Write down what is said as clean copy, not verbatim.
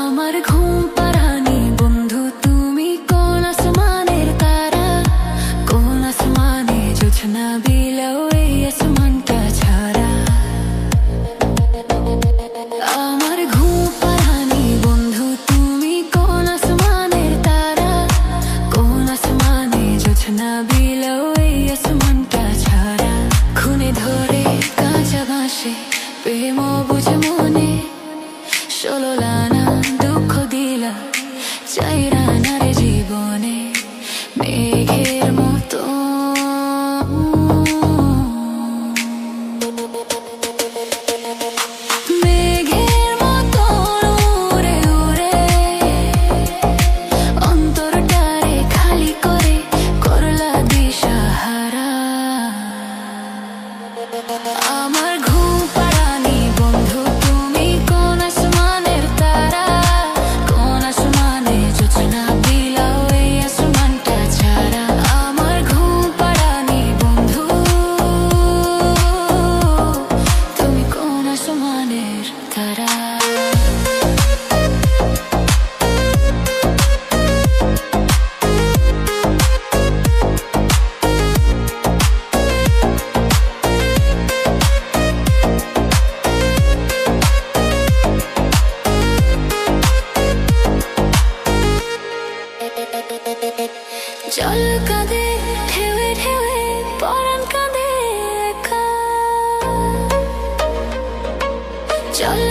আমার ঘুম পাড়ানি বন্ধু তুমি কোন আসমানের তারা, কোন আসমানে জোছনা বিলাও এই আসমানটা ছাড়া। আমার ঘুম পাড়ানি বন্ধু তুমি কোন আসমানের তারা, কোন আসমানে জোছনা বিলাও এই আসমানটা ছাড়া। খুনে ধরে কাঁচা বাঁশে প্রেম বুঝে মনে, 16 লানা দুঃখ দিলা চাইরা না রে জীবনে। মেঘের মতো মেঘের মতো উড়ে উড়ে অন্তরটারে খালি করে করলা দিশাহারা। আমার ঘুম পাড়ানি বন্ধু তুমি কোন আসমানের তারা, কোন আসমানে জোছনা বিলাও এই আসমানটা ছাড়া। আমার ঘুম পাড়ানি বন্ধু তুমি কোন আসমানের তারা। জল কাঁদে ঢেউে ঢেউে পরাণ কাঁদে একা, জল